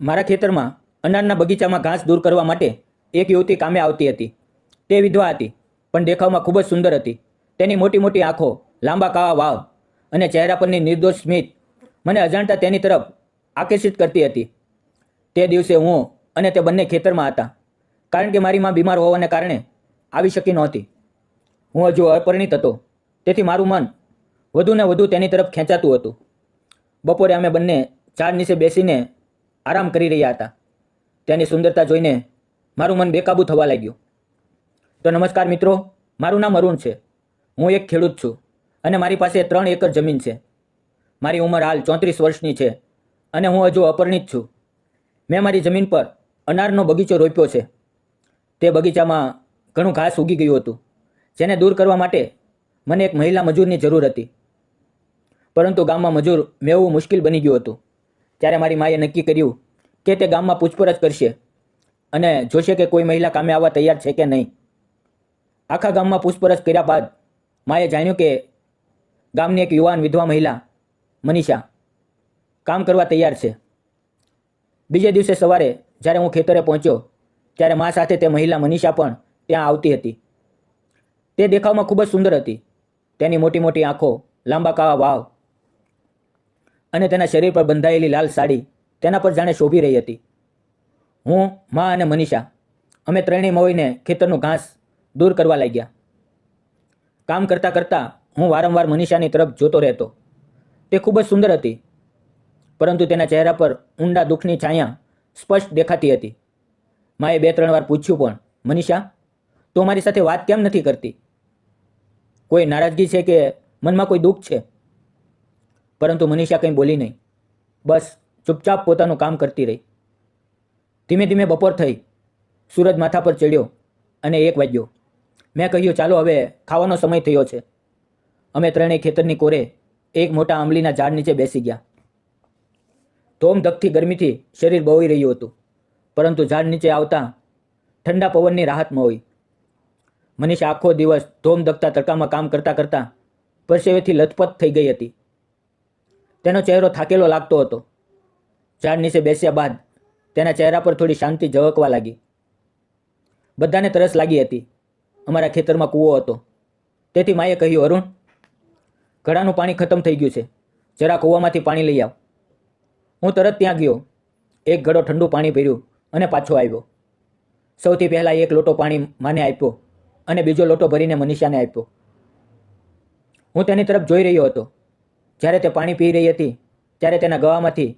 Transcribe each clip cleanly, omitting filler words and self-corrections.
મારા ખેતરમાં અનારના બગીચામાં ઘાસ દૂર કરવા માટે એક યુવતી કામે આવતી હતી. તે વિધવા હતી, પણ દેખાવમાં ખૂબ જ સુંદર હતી. તેની મોટી મોટી આંખો, લાંબા કાળા વાળ અને ચહેરા પરની નિર્દોષ સ્મિત મને અજાણતા તેની તરફ આકર્ષિત કરતી હતી. તે દિવસે હું અને તે બંને ખેતરમાં હતા, કારણ કે મારી માં બીમાર હોવાને કારણે આવી શકી નહોતી. હું હજુ અપરિણિત હતો, તેથી મારું મન વધુ ને વધુ તેની તરફ ખેંચાતું હતું. બપોરે અમે બંને ઝાડ નીચે બેસીને આરામ કરી રહ્યા હતા. તેની સુંદરતા જોઈને મારું મન બેકાબૂ થવા લાગ્યું. તો નમસ્કાર મિત્રો, મારું નામ અરુણ છે. હું એક ખેડૂત છું અને મારી પાસે 3 એકર જમીન છે. મારી ઉંમર હાલ 34 વર્ષની છે અને હું હજુ અપરિણિત છું. મેં મારી જમીન પર અનારનો બગીચો રોપ્યો છે. તે બગીચામાં ઘણું ઘાસ ઉગી ગયું હતું, જેને દૂર કરવા માટે મને એક મહિલા મજૂરની જરૂર હતી. પરંતુ ગામમાં મજૂર મેળવવું મુશ્કેલ બની ગયું હતું. ત્યારે મારી માએ નક્કી કર્યું કે તે ગામમાં પૂછપરછ કરશે અને જોશે કે કોઈ મહિલા કામે આવવા તૈયાર છે કે નહીં. આખા ગામમાં પૂછપરછ કર્યા બાદ માએ જાણ્યું કે ગામની એક યુવાન વિધવા મહિલા મનીષા કામ કરવા તૈયાર છે. બીજે દિવસે સવારે જ્યારે હું ખેતરે પહોંચ્યો ત્યારે મા સાથે તે મહિલા મનીષા પણ ત્યાં આવતી હતી. તે દેખાવમાં ખૂબ જ સુંદર હતી. તેની મોટી મોટી આંખો, લાંબા કાળા વાળ અને તેના શરીર પર બંધાયેલી લાલ સાડી તેના પર જાણે શોભી રહી હતી. હું, મા અને મનીષા અમે ત્રણેય મળીને ખેતરનું ઘાસ દૂર કરવા લાગ્યા. કામ કરતાં કરતાં હું વારંવાર મનીષાની તરફ જોતો રહેતો. તે ખૂબ જ સુંદર હતી, પરંતુ તેના ચહેરા પર ઊંડા દુઃખની છાયા સ્પષ્ટ દેખાતી હતી. માએ 2-3 વાર પૂછ્યું પણ, મનીષા, તું અમારી સાથે વાત કેમ નથી કરતી? કોઈ નારાજગી છે કે મનમાં કોઈ દુઃખ છે? પરંતુ મનીષા કંઈ બોલી નહીં. બસ ચૂપચાપ પોતાનું કામ કરતી રહી. ધીમે ધીમે બપોર થઈ. સૂરજ માથા પર ચડ્યો અને 1 વાગ્યો. મેં કહ્યું, ચાલો હવે ખાવાનો સમય થયો છે. અમે ત્રણેય ખેતરની કોરે એક મોટા આંબલીના ઝાડ નીચે બેસી ગયા. ધોમધખતી ગરમીથી શરીર બળી રહ્યું હતું, પરંતુ ઝાડ નીચે આવતા ઠંડા પવનની રાહત મળી. મનીષા આખો દિવસ ધોમધખતા તડકામાં કામ કરતાં કરતાં પરસેવેથી લથપથ થઈ ગઈ હતી. તેનો ચહેરો થાકેલો લાગતો હતો. ઝાડ નીચે બેસ્યા બાદ તેના ચહેરા પર થોડી શાંતિ ઝળકવા લાગી. બધાને તરસ લાગી હતી. અમારા ખેતરમાં કૂવો હતો, તેથી માએ કહ્યું, અરુણ, ઘડાનું પાણી ખતમ થઈ ગયું છે, જરા કૂવામાંથી પાણી લઈ આવ. હું તરત ત્યાં ગયો. એક ઘડો ઠંડુ પાણી ભર્યું અને પાછો આવ્યો. સૌથી પહેલાં 1 લોટો પાણી માને આપ્યો અને બીજો લોટો ભરીને મનીષાને આપ્યો. હું તેની તરફ જોઈ રહ્યો હતો. જ્યારે તે પાણી પી રહી હતી ત્યારે તેના ગળામાંથી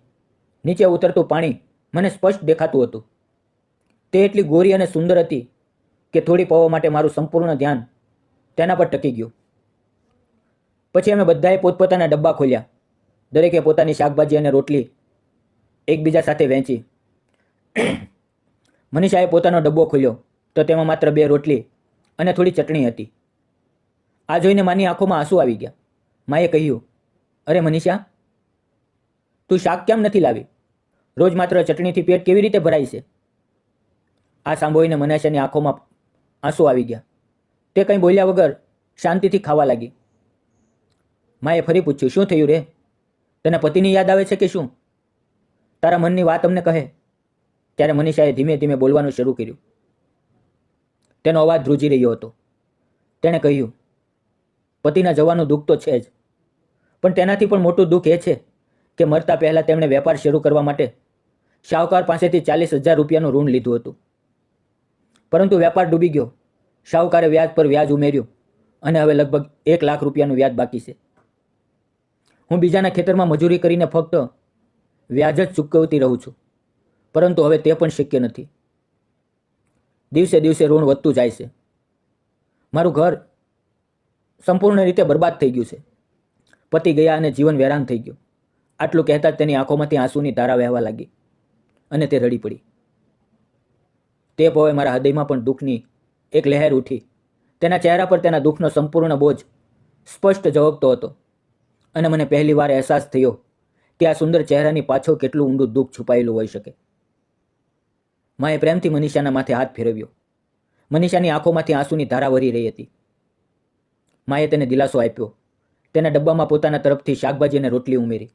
નીચે ઉતરતું પાણી મને સ્પષ્ટ દેખાતું હતું. તે એટલી ગોરી અને સુંદર હતી કે થોડી પળો માટે મારું સંપૂર્ણ ધ્યાન તેના પર ટકી ગયું. પછી અમે બધાએ પોતપોતાના ડબ્બા ખોલ્યા. દરેકે પોતાની શાકભાજી અને રોટલી એકબીજા સાથે વહેંચી. મનીષાએ પોતાનો ડબ્બો ખોલ્યો તો તેમાં માત્ર 2 રોટલી અને થોડી ચટણી હતી. આ જોઈને માની આંખોમાં આંસુ આવી ગયા. માએ કહ્યું, અરે મનીષા, તું શાક કેમ નથી લાવી? રોજ માત્ર ચટણીથી પેટ કેવી રીતે ભરાય છે? આ સાંભળીને મનીષાની આંખોમાં આંસુ આવી ગયા. તે કંઈ બોલ્યા વગર શાંતિથી ખાવા લાગી. માએ ફરી પૂછ્યું, શું થયું રે? તને પતિની યાદ આવે છે કે શું? તારા મનની વાત અમને કહે. ત્યારે મનીષાએ ધીમે ધીમે બોલવાનું શરૂ કર્યું. તેનો અવાજ ધ્રુજી રહ્યો હતો. તેણે કહ્યું, પતિના જવાનું દુઃખ તો છે જ, પણ તેનાથી પણ મોટું દુઃખ એ છે કે મરતા પહેલાં તેમણે વેપાર શરૂ કરવા માટે શાહુકાર પાસેથી 40,000 રૂપિયાનું ઋણ લીધું હતું. પરંતુ વેપાર ડૂબી ગયો. શાહુકારે વ્યાજ પર વ્યાજ ઉમેર્યું અને હવે લગભગ 1 લાખ રૂપિયાનું વ્યાજ બાકી છે. હું બીજાના ખેતરમાં મજૂરી કરીને ફક્ત વ્યાજ જ ચૂકવતી રહું છું, પરંતુ હવે તે પણ શક્ય નથી. દિવસે દિવસે ઋણ વધતું જાય છે. મારું ઘર સંપૂર્ણ રીતે બરબાદ થઈ ગયું છે. પતિ ગયા અને જીવન વેરાન થઈ ગયું. આટલું કહેતા જ તેની આંખોમાંથી આંસુની ધારા વહેવા લાગી અને તે રડી પડી. તે પળે મારા હૃદયમાં પણ દુઃખની એક લહેર ઉઠી. તેના ચહેરા પર તેના દુઃખનો સંપૂર્ણ બોજ સ્પષ્ટ ઝળકતો હતો અને મને પહેલીવાર અહેસાસ થયો કે આ સુંદર ચહેરાની પાછળ કેટલું ઊંડું દુઃખ છુપાયેલું હોઈ શકે. માએ પ્રેમથી મનીષાના માથે હાથ ફેરવ્યો. મનીષાની આંખોમાંથી આંસુની ધારા વરી રહી હતી. માએ તેને દિલાસો આપ્યો. તેના ડબ્બામાં પોતાના તરફથી શાકભાજી અને રોટલી ઉમેરી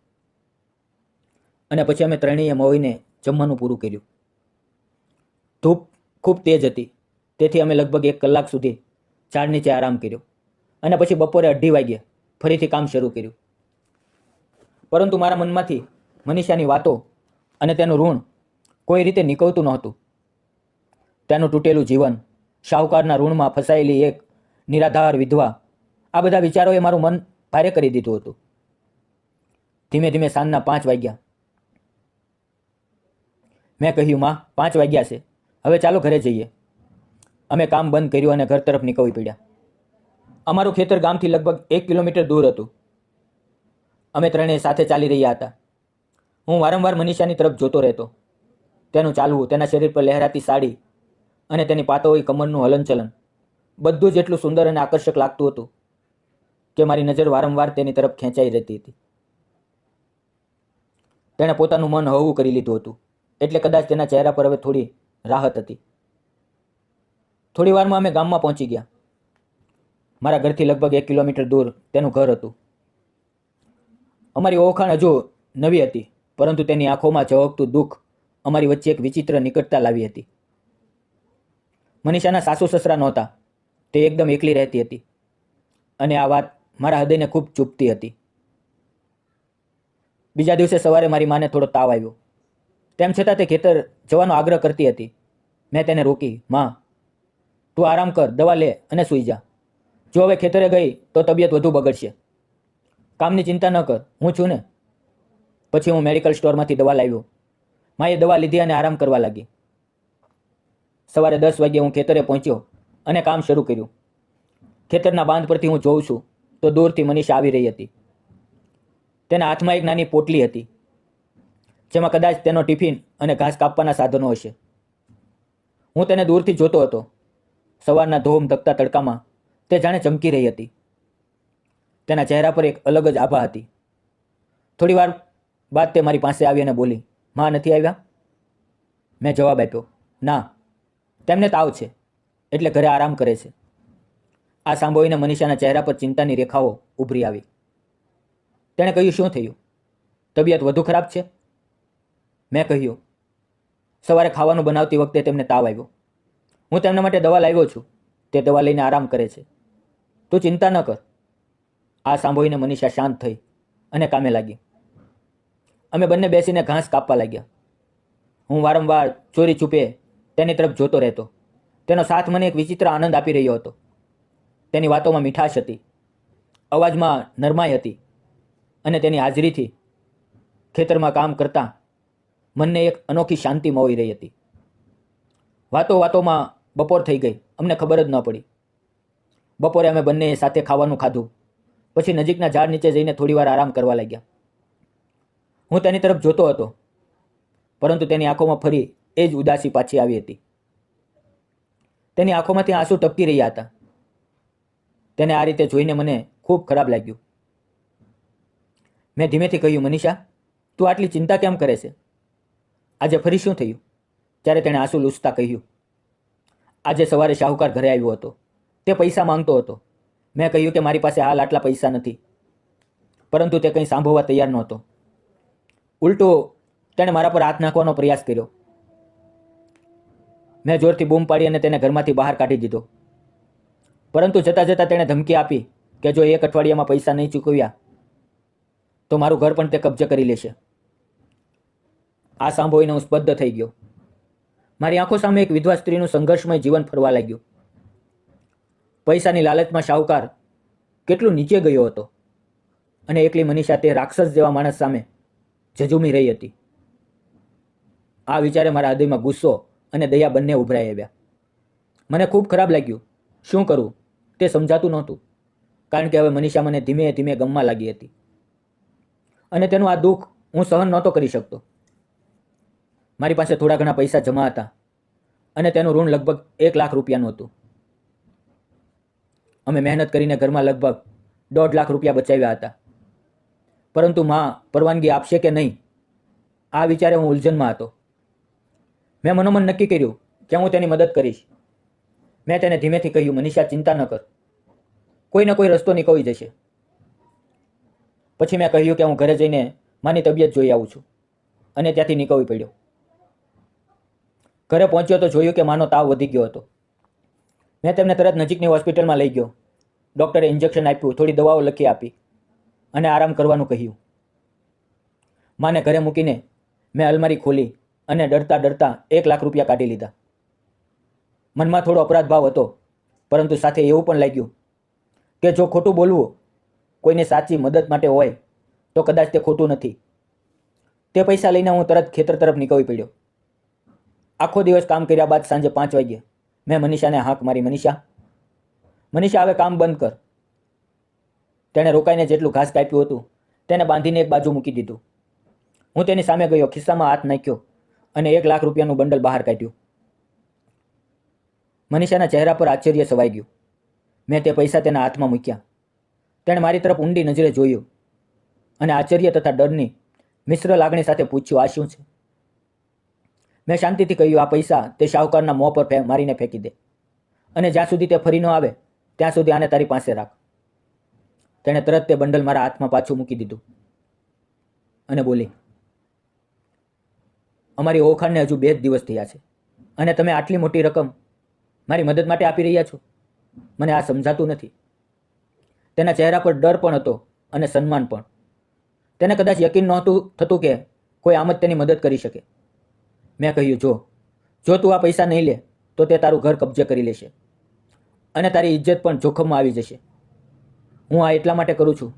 અને પછી અમે ત્રણેય મળીને જમવાનું પૂરું કર્યું. ધૂપ ખૂબ તેજ હતી, તેથી અમે લગભગ 1 કલાક સુધી ઝાડ નીચે આરામ કર્યો અને પછી બપોરે 2:30 વાગ્યે ફરીથી કામ શરૂ કર્યું. પરંતુ મારા મનમાંથી મનીષાની વાતો અને તેનું ઋણ કોઈ રીતે નીકળતું નહોતું. તેનું તૂટેલું જીવન, શાહુકારના ઋણમાં ફસાયેલી એક નિરાધાર વિધવા, આ બધા વિચારોએ મારું મન ભારે કરી દીધું હતું. ધીમે ધીમે સાંજના 5 વાગ્યા. મેં કહ્યું, માં, 5 વાગ્યા છે, હવે ચાલો ઘરે જઈએ. અમે કામ બંધ કર્યું અને ઘર તરફ નીકળી પડ્યા. અમારું ખેતર ગામથી લગભગ 1 કિલોમીટર દૂર હતું. અમે ત્રણેય સાથે ચાલી રહ્યા હતા. હું વારંવાર મનીષાની તરફ જોતો રહેતો. તેનું ચાલવું, તેના શરીર પર લહેરાતી સાડી અને તેની પાતળી કમરનું હલનચલન બધું જ એટલું સુંદર અને આકર્ષક લાગતું હતું કે મારી નજર વારંવાર તેની તરફ ખેંચાઈ રહેતી હતી. તેણે પોતાનું મન હળવું કરી લીધું હતું, એટલે કદાચ તેના ચહેરા પર હવે થોડી રાહત હતી. થોડી વારમાં અમે ગામમાં પહોંચી ગયા. મારા ઘરથી લગભગ 1 કિલોમીટર દૂર તેનું ઘર હતું. અમારી ઓળખાણ હજુ નવી હતી, પરંતુ તેની આંખોમાં ઝળકતું દુઃખ અમારી વચ્ચે એક વિચિત્ર નિકટતા લાવી હતી. મનીષાના સાસુ સસરા નહોતા. તે એકદમ એકલી રહેતી હતી અને આ વાત મારા હૃદયને ખૂબ ચૂપતી હતી. બીજા દિવસે સવારે મારી માને થોડો તાવ આવ્યો. તેમ છતાં તે ખેતર જવાનો આગ્રહ કરતી હતી. મેં તેને રોકી. માં, તું આરામ કર, દવા લે અને સૂઈ જા. જો હવે ખેતરે ગઈ તો તબિયત વધુ બગડશે. કામની ચિંતા ન કર, હું છું ને. પછી હું મેડિકલ સ્ટોરમાંથી દવા લાવ્યો. માએ દવા લીધી અને આરામ કરવા લાગી. સવારે 10 વાગ્યે હું ખેતરે પહોંચ્યો અને કામ શરૂ કર્યું. ખેતરના બાંધ પરથી હું જોઉં છું તો દૂરથી મનીષા આવી રહી હતી. તેના હાથમાં એક નાની પોટલી હતી, જેમાં કદાચ તેનો ટિફિન અને ઘાસ કાપવાના સાધનો હશે. હું તેને દૂરથી જોતો હતો. સવારના ધોમ ધકતા તડકામાં તે જાણે ચમકી રહી હતી. તેના ચહેરા પર એક અલગ જ આભા હતી. થોડી વાર બાદ તે મારી પાસે આવી અને બોલી, માં નથી આવ્યા? મેં જવાબ આપ્યો, ના, તેમને તાવ છે એટલે ઘરે આરામ કરે છે. આ સાંભળીને મનીષાના ચહેરા પર ચિંતાની રેખાઓ ઉભરી આવી. તેણે કહ્યું, શું થયું? તબિયત વધુ ખરાબ છે? મેં કહ્યું, સવારે ખાવાનું બનાવતી વખતે તેમને તાવ આવ્યો. હું તેમના માટે દવા લાવ્યો છું. તે દવા લઈને આરામ કરે છે. તું ચિંતા ન કર. આ સાંભળીને મનીષા શાંત થઈ અને કામે લાગી. અમે બંને બેસીને ઘાસ કાપવા લાગ્યા. હું વારંવાર ચોરી છુપે તેની તરફ જોતો રહેતો. તેનો સાથ મને એક વિચિત્ર આનંદ આપી રહ્યો હતો. તેની વાતોમાં મીઠાશ હતી, અવાજમાં નરમાઈ હતી અને તેની હાજરીથી ખેતરમાં કામ કરતાં મનને એક અનોખી શાંતિ મળી રહી હતી. વાતોમાં બપોર થઈ ગઈ, અમને ખબર જ ન પડી. બપોરે અમે બંને સાથે ખાવાનું ખાધું. પછી નજીકના ઝાડ નીચે જઈને થોડીવાર આરામ કરવા લાગ્યા. હું તેની તરફ જોતો હતો, પરંતુ તેની આંખોમાં ફરી એ જ ઉદાસી પાછી આવી હતી. તેની આંખોમાંથી આંસુ ટપકી રહ્યા હતા. તેને આ રીતે જોઈને મને ખૂબ ખરાબ લાગ્યું. મેં ધીમેથી કહ્યું, મનીષા, તું આટલી ચિંતા કેમ કરે છે? આજે ફરી શું થયું? ત્યારે તેણે આંસુ લૂછતા કહ્યું, આજે સવારે શાહુકાર ઘરે આવ્યો હતો. તે પૈસા માંગતો હતો. મેં કહ્યું કે મારી પાસે હાલ આટલા પૈસા નથી, પરંતુ તે કંઈ સાંભળવા તૈયાર નહોતો. ઉલટો તેણે મારા પર હાથ નાખવાનો પ્રયાસ કર્યો. મેં જોરથી બૂમ પાડી અને તેને ઘરમાંથી બહાર કાઢી દીધો. પરંતુ જતાં જતાં તેણે ધમકી આપી કે જો 1 અઠવાડિયામાં પૈસા નહીં ચૂકવ્યા તો મારું ઘર પણ તે કબજે કરી લેશે. આ સાંભળીને હું સ્તબ્ધ થઈ ગયો. મારી આંખો સામે એક વિધવા સ્ત્રીનું સંઘર્ષમય જીવન ફરવા લાગ્યું. પૈસાની લાલચમાં શાહુકાર કેટલું નીચે ગયો હતો અને એકલી મનીષા તે રાક્ષસ જેવા માણસ સામે ઝઝૂમી રહી હતી. આ વિચારે મારા હૃદયમાં ગુસ્સો અને દયા બંને ઉભરાઈ આવ્યા. મને ખૂબ ખરાબ લાગ્યું. શું કરું તે સમજાતું નહોતું, કારણ કે હવે મનીષા મને ધીમે ધીમે ગમવા લાગી હતી અને તેનું આ દુઃખ હું સહન નહોતો કરી શકતો. મારી પાસે થોડા ઘણા પૈસા જમા હતા અને તેનું ઋણ લગભગ 1 લાખ રૂપિયાનું હતું. અમે મહેનત કરીને ઘરમાં લગભગ 1.5 લાખ રૂપિયા બચાવ્યા હતા. પરંતુ માં પરવાનગી આપશે કે નહીં, આ વિચારે હું ઉલઝનમાં હતો. મેં મનોમન નક્કી કર્યું કે હું તેની મદદ કરીશ. મેં તેને ધીમેથી કહ્યું, મનીષા, ચિંતા ન કર, કોઈ ને કોઈ રસ્તો નીકળી જશે. પછી મેં કહ્યું કે હું ઘરે જઈને માની તબિયત જોઈ આવું છું અને ત્યાંથી નીકળવી પડ્યો. ઘરે પહોંચ્યો તો જોયું કે માનો તાવ વધી ગયો હતો. મેં તેમને તરત નજીકની હોસ્પિટલમાં લઈ ગયો. ડૉક્ટરે ઇન્જેક્શન આપ્યું, થોડી દવાઓ લખી આપી અને આરામ કરવાનું કહ્યું. માને ઘરે મૂકીને મેં અલમારી ખોલી અને ડરતા ડરતા 1 લાખ રૂપિયા કાઢી લીધા. મનમાં થોડો અપરાધ ભાવ હતો, પરંતુ સાથે એવું પણ લાગ્યું કે જો ખોટું બોલવું કોઈને સાચી મદદ માટે હોય તો કદાચ તે ખોટું નથી. તે પૈસા લઈને હું તરત ખેતર તરફ નીકળી પડ્યો. આખો દિવસ કામ કર્યા બાદ સાંજે 5 વાગ્યે મેં મનીષાને હાંક મારી, મનીષા હવે કામ બંધ કર. તેણે રોકાઈને જેટલું ઘાસ કાપ્યું હતું તેને બાંધીને એક બાજુ મૂકી દીધું. હું તેની સામે ગયો, ખિસ્સામાં હાથ નાખ્યો અને 1 લાખ રૂપિયાનું બંડલ બહાર કાઢ્યું. મનીષાના ચહેરા પર આશ્ચર્ય છવાઈ ગયું. મેં તે પૈસા તેના હાથમાં મૂક્યા. તેણે મારી તરફ ઊંડી નજરે જોયું અને આશ્ચર્ય તથા ડરની મિશ્ર લાગણી સાથે પૂછ્યું, આ શું છે? મેં શાંતિથી કહ્યું, આ પૈસા તે શાહુકારના મોં પર મારીને ફેંકી દે અને જ્યાં સુધી તે ફરી ન આવે ત્યાં સુધી આને તારી પાસે રાખ. તેણે તરત તે બંડલ મારા હાથમાં પાછું મૂકી દીધું અને બોલી, અમારી ઓળખાણને હજુ 2 જ દિવસ થયા છે અને તમે આટલી મોટી રકમ મારી મદદ માટે આપી રહ્યા છો? મને આ સમજાતું નથી. તેના ચહેરા પર ડર પણ હતો અને સન્માન પણ. તેને કદાચ યકીન નહોતું થતું કે કોઈ આમ જ તેની મદદ કરી શકે. મેં કહ્યું, જો તું આ પૈસા નહીં લે તો તે તારું ઘર કબજે કરી લેશે અને તારી ઇજ્જત પણ જોખમમાં આવી જશે. હું આ એટલા માટે કરું છું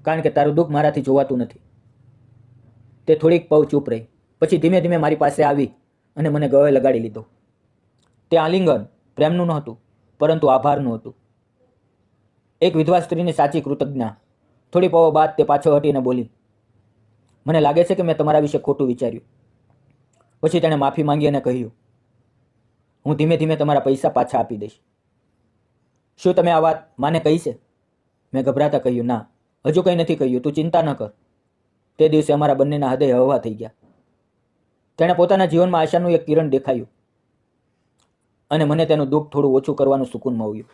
કારણ કે તારું દુઃખ મારાથી જોવાતું નથી. તે થોડીક પળ ચૂપ રહી, પછી ધીમે ધીમે મારી પાસે આવી અને મને ગળે લગાડી લીધો. તે આલિંગન પ્રેમનું નહોતું, પરંતુ આભારનું હતું. એક વિધવા સ્ત્રીની સાચી કૃતજ્ઞતા. થોડી પળો બાદ તે પાછળ હટીને બોલી, મને લાગે છે કે મેં તમારા વિશે ખોટું વિચાર્યું. પછી તેણે માફી માંગી અને કહ્યું, હું ધીમે ધીમે તમારા પૈસા પાછા આપી દઈશ. શું તમે આ વાત માને કહી છે? મેં ગભરાતા કહ્યું, ના, હજુ કંઈ નથી કહ્યું, તું ચિંતા ન કર. તે દિવસે અમારા બંનેના હૃદય હળવા થઈ ગયા. તેણે પોતાના જીવનમાં આશાનું એક કિરણ દેખાયું અને મને તેનું દુઃખ થોડું ઓછું કરવાનું સુકૂન મળ્યું.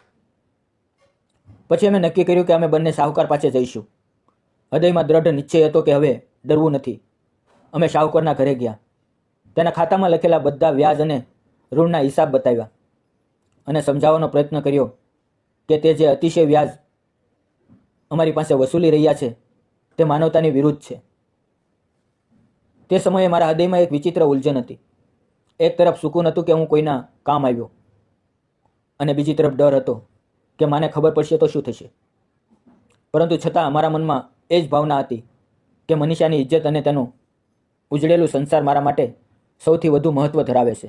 પછી અમે નક્કી કર્યું કે અમે બંને શાહુકાર પાસે જઈશું. હૃદયમાં દ્રઢ નિશ્ચય હતો કે હવે ડરવું નથી. અમે શાહુકારના ઘરે ગયા. તેના ખાતામાં લખેલા બધા વ્યાજ અને ઋણના હિસાબ બતાવ્યા અને સમજાવવાનો પ્રયત્ન કર્યો કે તે જે અતિશય વ્યાજ અમારી પાસે વસૂલી રહ્યા છે તે માનવતાની વિરુદ્ધ છે. તે સમયે મારા હૃદયમાં એક વિચિત્ર ઉલઝન હતી. એક તરફ સુકૂન હતું કે હું કોઈના કામ આવ્યો અને બીજી તરફ ડર હતો કે માને ખબર પડશે તો શું થશે. પરંતુ છતાં અમારા મનમાં એ જ ભાવના હતી કે મનીષાની ઇજ્જત અને તેનું ઉજળેલું સંસાર મારા માટે સૌથી વધુ મહત્વ ધરાવે છે.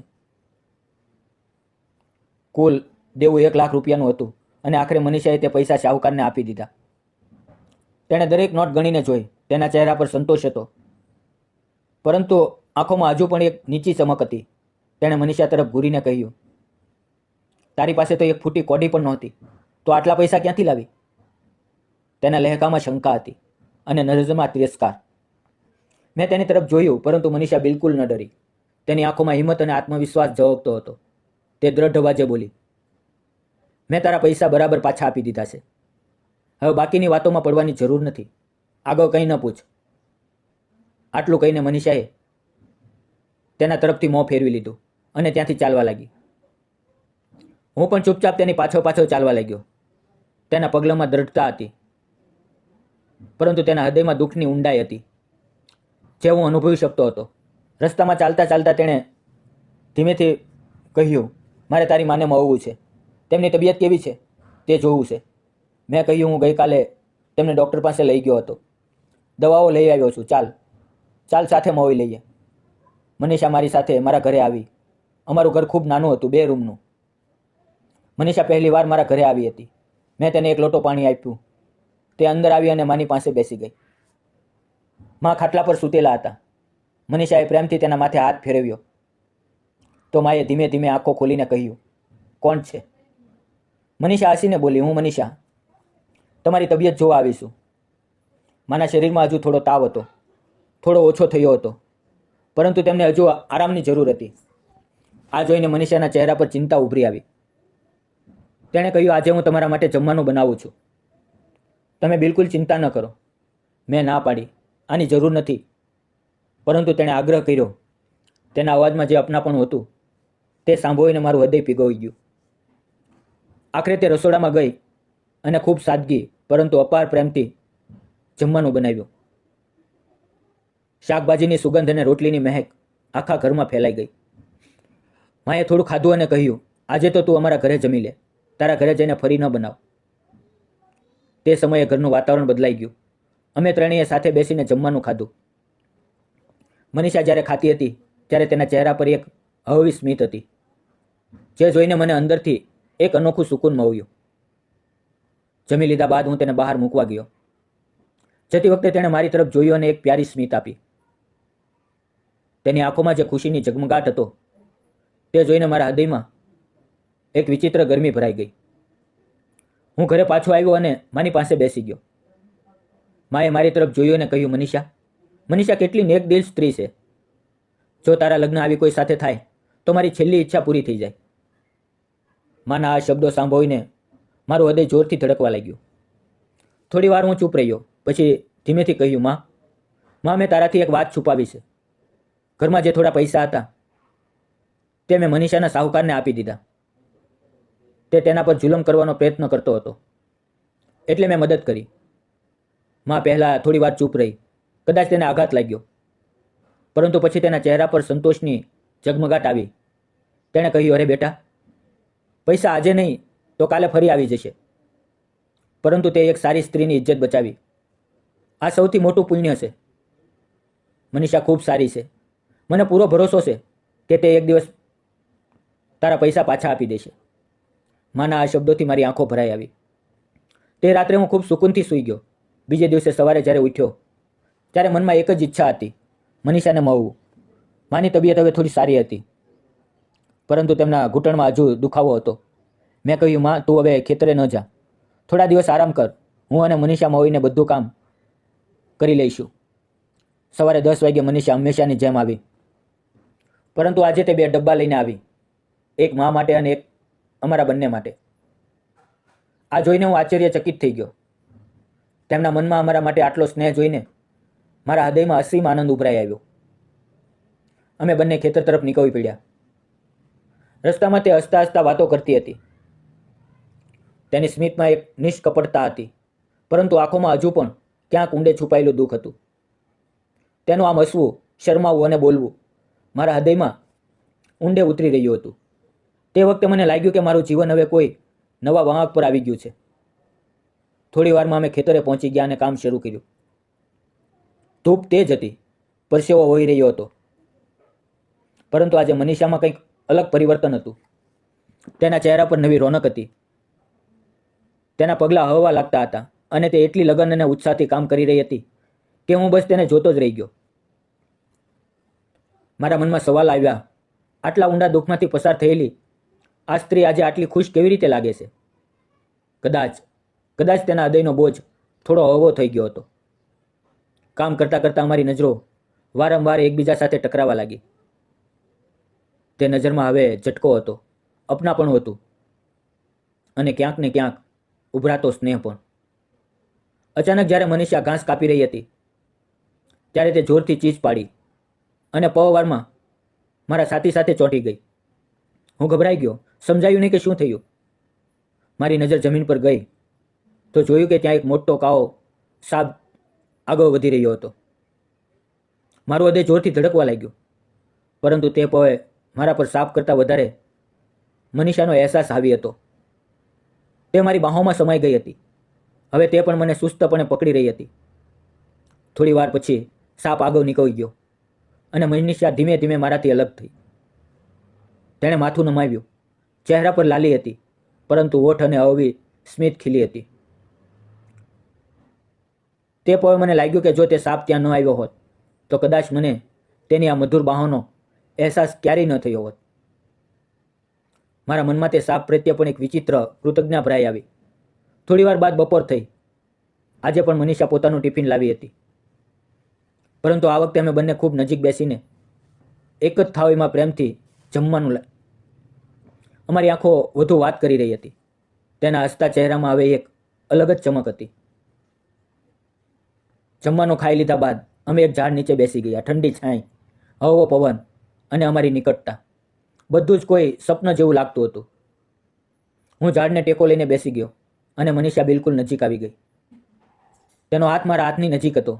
કુલ દેવું 1 લાખ રૂપિયાનું હતું અને આખરે મનીષાએ તે પૈસા શાહુકારને આપી દીધા. તેણે દરેક નોટ ગણીને જોઈ. તેના ચહેરા પર સંતોષ હતો, પરંતુ આંખોમાં હજુ પણ એક નીચી ચમક હતી. તેણે મનીષા તરફ ઘૂરીને કહ્યું, તારી પાસે તો એક ફૂટી કોડી પણ નહોતી, તો આટલા પૈસા ક્યાંથી લાવી? તેના લહેકામાં શંકા હતી અને નજરમાં તિરસ્કાર. મેં તેની તરફ જોયું, પરંતુ મનીષા બિલકુલ ન ડરી. તેની આંખોમાં હિંમત અને આત્મવિશ્વાસ ઝળકતો હતો. તે દ્રઢ અવાજે બોલી, મેં તારા પૈસા બરાબર પાછા આપી દીધા છે. હવે બાકીની વાતોમાં પડવાની જરૂર નથી. આગળ કંઈ ન પૂછ. આટલું કહીને મનીષાએ તેના તરફથી મોં ફેરવી લીધું અને ત્યાંથી ચાલવા લાગી. હું પણ ચૂપચાપ તેની પાછળ ચાલવા લાગ્યો. તેના પગલામાં દ્રઢતા હતી, પરંતુ તેના હૃદયમાં દુઃખની ઊંડાઈ હતી જે હું અનુભવી શકતો હતો. રસ્તામાં ચાલતા ચાલતા તેણે ધીમેથી કહ્યું, મારે તારી માને મળવું છે. તેમની તબિયત કેવી છે તે જોવું છે. મેં કહ્યું, હું ગઈકાલે તેમને ડૉક્ટર પાસે લઈ ગયો હતો. દવાઓ લઈ આવ્યો છું. ચાલ સાથે મળી લઈએ. મનીષા મારી સાથે મારા ઘરે આવી. અમારું ઘર ખૂબ નાનું હતું, 2 રૂમનું. મનીષા પહેલી વાર મારા ઘરે આવી હતી. મેં તેને એક લોટો પાણી આપ્યું. તે અંદર આવી અને માની પાસે બેસી ગઈ. મા ખાટલા પર સૂતેલા હતા. મનીષાએ પ્રેમથી તેના માથે હાથ ફેરવ્યો તો માએ ધીમે ધીમે આંખો ખોલીને કહ્યું, કોણ છે? મનીષા હસીને બોલી, હું મનીષા. તમારી તબિયત જોવા આવીશું. માના શરીરમાં હજુ થોડો તાવ હતો, થોડો ઓછો થયો હતો, પરંતુ તેમને હજુ આરામની જરૂર હતી. આ જોઈને મનીષાના ચહેરા પર ચિંતા ઉભરી આવી. તેણે કહ્યું, આજે હું તમારા માટે જમવાનું બનાવું છું. તમે બિલકુલ ચિંતા ન કરો. મેં ના પાડી, આની જરૂર નથી. પરંતુ તેણે આગ્રહ કર્યો. તેના અવાજમાં જે અપનાપણું હતું તે સાંભળીને મારું હૃદય પીગળી ગયું. આખરે તે રસોડામાં ગઈ અને ખૂબ સાદગી પરંતુ અપાર પ્રેમથી જમવાનું બનાવ્યું. શાકભાજીની સુગંધ અને રોટલીની મહેક આખા ઘરમાં ફેલાઈ ગઈ. માએ થોડું ખાધું અને કહ્યું, આજે તો તું અમારા ઘરે જમી લે, તારા ઘરે જઈને ફરી ન બનાવ. તે સમયે ઘરનું વાતાવરણ બદલાઈ ગયું. અમે ત્રણેય સાથે બેસીને જમવાનું ખાધું. મનીષા જ્યારે ખાતી હતી ત્યારે તેના ચહેરા પર એક હળવી સ્મિત હતી, જે જોઈને મને અંદરથી એક અનોખું સુકૂન મળ્યું. જમી લીધા બાદ હું તેને બહાર મૂકવા ગયો. જતી વખતે તેણે મારી તરફ જોયું અને એક પ્યારી સ્મિત આપી. તેની આંખોમાં જે ખુશીની ઝગમગાટ હતો તે જોઈને મારા હૃદયમાં એક વિચિત્ર ગરમી ભરાઈ ગઈ. હું ઘરે પાછો આવ્યો અને માની પાસે બેસી ગયો. માએ મારી તરફ જોયું અને કહ્યું, મનીષા કેટલી નેકદિલ સ્ત્રી છે. જો તારા લગ્ન આવી કોઈ સાથે થાય તો મારી છેલ્લી ઈચ્છા પૂરી થઈ જાય. માના આ શબ્દો સાંભળીને મારું હૃદય જોરથી ધડકવા લાગ્યું. થોડી વાર હું ચૂપ રહ્યો. પછી ધીમેથી કહ્યું, માં, મેં તારાથી એક વાત છુપાવી છે. ઘરમાં જે થોડા પૈસા હતા તે મેં મનીષાના સાહુકારને આપી દીધા. તે તેના પર જુલમ કરવાનો પ્રયત્ન કરતો હતો, એટલે મેં મદદ કરી. માં પહેલાં થોડી વાર ચૂપ રહી. કદાચ તેને આઘાત લાગ્યો, પરંતુ પછી તેના ચહેરા પર સંતોષની ઝગમગાટ આવી. તેણે કહ્યું, અરે બેટા, પૈસા આજે નહીં તો કાલે ફરી આવી જશે, પરંતુ તે એક સારી સ્ત્રીની ઇજ્જત બચાવી. આ સૌથી મોટું પુણ્ય છે. મનીષા ખૂબ સારી છે. મને પૂરો ભરોસો છે કે તે એક દિવસ તારા પૈસા પાછા આપી દેશે. માના આ શબ્દોથી મારી આંખો ભરાઈ આવી. તે રાત્રે હું ખૂબ સુકૂનથી સૂઈ ગયો. બીજે દિવસે સવારે જ્યારે ઉઠ્યો ત્યારે મનમાં એક જ ઈચ્છા હતી, મનીષાને મળવું. માની તબિયત હવે થોડી સારી હતી, પરંતુ તેમના ઘૂંટણમાં હજુ દુખાવો હતો. મેં કહ્યું, માં, તું હવે ખેતરે ન જા, થોડા દિવસ આરામ કર. હું અને મનીષા મળીને બધું કામ કરી લઈશું. સવારે 10 વાગ્યે મનીષા હંમેશાની જેમ આવી, પરંતુ આજે તે 2 ડબ્બા લઈને આવી, એક મા માટે અને એક અમારા બંને માટે. આ જોઈને હું આશ્ચર્યચકિત થઈ ગયો. તેમના મનમાં અમારા માટે આટલો સ્નેહ જોઈને મારા હૃદયમાં અસીમ આનંદ ઉભરાઈ આવ્યો. અમે બંને ખેતર તરફ નીકળી પડ્યા. રસ્તામાં તે હસતા હસતા વાતો કરતી હતી. તેની સ્મિતમાં એક નિષ્કપટતા હતી, પરંતુ આંખોમાં હજુ પણ ક્યાંક ઊંડે છુપાયેલું દુઃખ હતું. તેનું આમ હસવું, શરમાવવું અને બોલવું મારા હૃદયમાં ઊંડે ઉતરી રહ્યું હતું. તે વખતે મને લાગ્યું કે મારું જીવન હવે કોઈ નવા વળાંક પર આવી ગયું છે. થોડી વારમાં અમે ખેતરે પહોંચી ગયા અને કામ શરૂ કર્યું. ધૂપ તેજ હતી, પરસેવો હોઈ રહ્યો હતો, પરંતુ આજે મનીષામાં કંઈક અલગ પરિવર્તન હતું. તેના ચહેરા પર નવી રોનક હતી. તેના પગલાં હળવા લાગતા હતા અને તે એટલી લગન અને ઉત્સાહથી કામ કરી રહી હતી કે હું બસ તેને જોતો જ રહી ગયો. મારા મનમાં સવાલ આવ્યા, આટલા ઊંડા દુઃખમાંથી પસાર થયેલી આ સ્ત્રી આજે આટલી ખુશ કેવી રીતે લાગે છે? કદાચ તેના હૃદયનો બોજ થોડો હળવો થઈ ગયો હતો. કામ કરતાં કરતાં અમારી નજરો વારંવાર એકબીજા સાથે ટકરાવા લાગી. તે નજરમાં હવે ઝટકો હતો, અપનાપણું હતું અને ક્યાંક ને ક્યાંક ઉભરાતો સ્નેહ પણ. અચાનક જ્યારે મનીષા ઘાસ કાપી રહી હતી ત્યારે તે જોરથી ચીસ પાડી અને પળવારમાં મારા છાતી સાથે ચોંટી ગઈ. હું ગભરાઈ ગયો, સમજાયું નહીં કે શું થયું. મારી નજર જમીન પર ગઈ તો જોયું કે ત્યાં એક મોટો કાળો સાપ આગળ વધી રહ્યો હતો. મારું હૃદય જોરથી ધડકવા લાગ્યું, પરંતુ તે પળે મારા પર સાપ કરતાં વધારે મનીષાનો અહેસાસ આવી હતો. તે મારી બાહોમાં સમાઈ ગઈ હતી. હવે તે પણ મને સુસ્તપણે પકડી રહી હતી. થોડી વાર પછી સાપ આગળ નીકળી ગયો અને મનીષા ધીમે ધીમે મારાથી અલગ થઈ. તેણે માથું નમાવ્યું. ચહેરા પર લાલી હતી, પરંતુ હોઠ અને હળવી સ્મિત ખીલી હતી. તે પળે મને લાગ્યું કે જો તે સાપ ત્યાં ન આવ્યો હોત તો કદાચ મને તેની આ મધુર બાહોનો અહેસાસ ક્યારેય ન થયો હોત. મારા મનમાં તે સાપ પ્રત્યે પણ એક વિચિત્ર કૃતજ્ઞતા ભરાઈ આવી. થોડી વાર બાદ બપોર થઈ. આજે પણ મનીષા પોતાનું ટિફિન લાવી હતી, પરંતુ આ વખતે અમે બંને ખૂબ નજીક બેસીને એક જ થાળીમાં પ્રેમથી જમવાનું. અમારી આંખો વધુ વાત કરી રહી હતી. તેના હસતા ચહેરામાં હવે એક અલગ જ ચમક હતી. જમવાનું ખાઈ લીધા બાદ અમે એક ઝાડ નીચે બેસી ગયા. ઠંડી છાંય, હળવો પવન અને અમારી નિકટતા બધું જ કોઈ સ્વપ્ન જેવું લાગતું હતું. હું ઝાડને ટેકો લઈને બેસી ગયો અને મનીષા બિલકુલ નજીક આવી ગઈ. તેનો હાથ મારા હાથની નજીક હતો.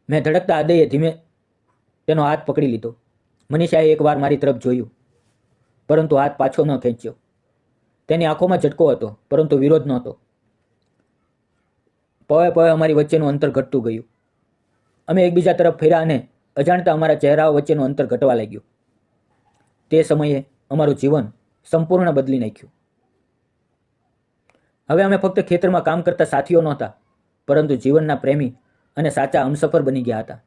મેં ધડકતા હૃદયે ધીમે તેનો હાથ પકડી લીધો. મનીષાએ એકવાર મારી તરફ જોયું, પરંતુ હાથ પાછો ન ખેંચ્યો. તેની આંખોમાં ઝટકો હતો, પરંતુ વિરોધ નહોતો. પળે પળે અમારી વચ્ચેનું અંતર ઘટતું ગયું. અમે એકબીજા તરફ ફર્યા અને અજાણતા અમારા ચહેરાઓ વચ્ચેનું અંતર ઘટવા લાગ્યું. તે સમયે અમારું જીવન સંપૂર્ણ બદલી નાખ્યું. હવે અમે ફક્ત ખેતરમાં કામ કરતા સાથીઓ નહોતા, પરંતુ જીવનના પ્રેમી અને સાચા હમસફર બની ગયા હતા.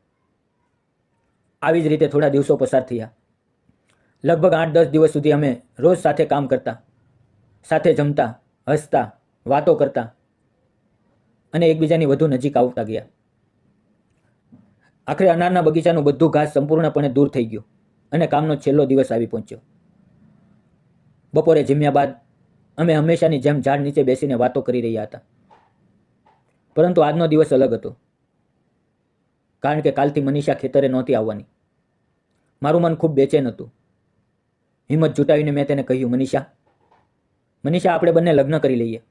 આવી જ રીતે થોડા દિવસો પસાર થયા. લગભગ 8-10 દિવસ સુધી અમે રોજ સાથે કામ કરતા, સાથે જમતા, હસતા, વાતો કરતા અને એકબીજાની વધુ નજીક આવતા ગયા. આખરે અનારના બગીચાનું બધું ઘાસ સંપૂર્ણપણે દૂર થઈ ગયું અને કામનો છેલ્લો દિવસ આવી પહોંચ્યો. બપોરે જમ્યા બાદ અમે હંમેશાની જેમ ઝાડ નીચે બેસીને વાતો કરી રહ્યા હતા. પરંતુ આજનો દિવસ અલગ હતો, કારણ કે કાલથી મનીષા ખેતરે નહોતી આવવાની. મારું મન ખૂબ બેચેન હતું. હિંમત જુટાવીને મેં તેને કહ્યું, મનીષા, આપણે બંને લગ્ન કરી લઈએ.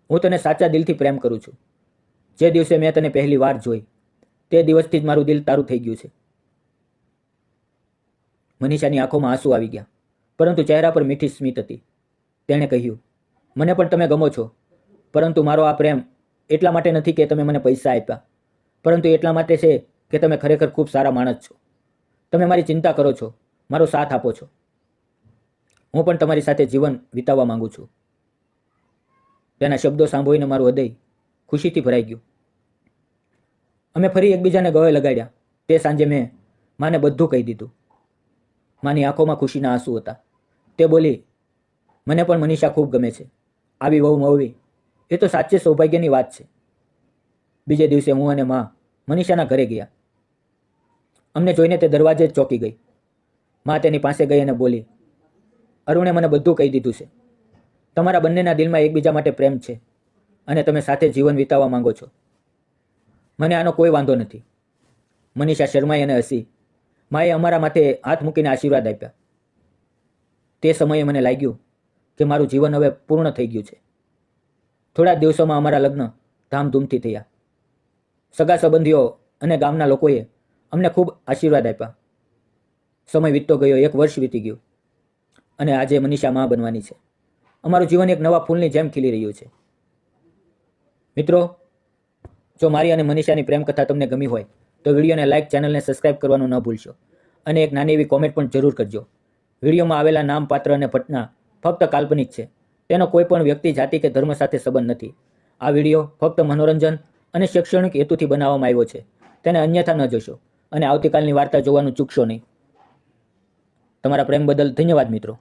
હું તને સાચા દિલથી પ્રેમ કરું છું. જે દિવસે મેં તને પહેલી વાર જોઈ, તે દિવસથી જ મારું દિલ તારું થઈ ગયું છે. મનીષાની આંખોમાં આંસુ આવી ગયા, પરંતુ ચહેરા પર મીઠી સ્મિત હતી. તેણે કહ્યું, મને પણ તમે ગમો છો, પરંતુ મારો આ પ્રેમ એટલા માટે નથી કે તમે મને પૈસા આપ્યા, પરંતુ એટલા માટે છે કે તમે ખરેખર ખૂબ સારા માણસ છો. તમે મારી ચિંતા કરો છો, મારો સાથ આપો છો. હું પણ તમારી સાથે જીવન વિતાવવા માંગુ છું. તેના શબ્દો સાંભળીને મારું હૃદય ખુશીથી ભરાઈ ગયું. અમે ફરી એકબીજાને ગળે લગાડ્યા. તે સાંજે મેં માને બધું કહી દીધું. માની આંખોમાં ખુશીના આંસુ હતા. તે બોલી, મને પણ મનીષા ખૂબ ગમે છે. આવી વહુ મળવી એ તો સાચે સૌભાગ્યની વાત છે. બીજે દિવસે હું અને મા મનીષાના ઘરે ગયા. અમને જોઈને તે દરવાજે જ ચોંકી ગઈ. મા તેની પાસે ગઈ અને બોલી, અરુણે મને બધું કહી દીધું છે. તમારા બંનેના દિલમાં એકબીજા માટે પ્રેમ છે અને તમે સાથે જીવન વિતાવવા માંગો છો. મને આનો કોઈ વાંધો નથી. મનીષા શરમાઈ અને હસી. માએ અમારા માથે હાથ મૂકીને આશીર્વાદ આપ્યા. તે સમયે મને લાગ્યું કે મારું જીવન હવે પૂર્ણ થઈ ગયું છે. થોડા જ દિવસોમાં અમારા લગ્ન ધામધૂમથી થયા. સગા સંબંધીઓ અને ગામના લોકોએ અમને ખૂબ આશીર્વાદ આપ્યા. સમય વીતતો ગયો. 1 વર્ષ વીતી ગયું અને આજે મનીષા મા બનવાની છે. અમારું જીવન એક નવા ફૂલની જેમ ખીલી રહ્યું છે. મિત્રો, જો મારી અને મનીષાની પ્રેમ કથા તમને ગમી હોય તો વિડીયોને લાઇક, ચેનલને સબસ્ક્રાઇબ કરવાનું ન ભૂલશો અને એક નાની એવી કોમેન્ટ પણ જરૂર કરજો. વિડીયોમાં આવેલા નામ, પાત્ર અને ઘટના ફક્ત કાલ્પનિક છે. તેનો કોઈ પણ વ્યક્તિ, જાતિ કે ધર્મ સાથે સંબંધ નથી. આ વિડીયો ફક્ત મનોરંજન અને શૈક્ષણિક હેતુથી બનાવવામાં આવ્યો છે. તેને અન્યથા ન જોશો અને આવતીકાલની વાર્તા જોવાનું ચૂકશો નહીં. તમારા પ્રેમ બદલ ધન્યવાદ મિત્રો.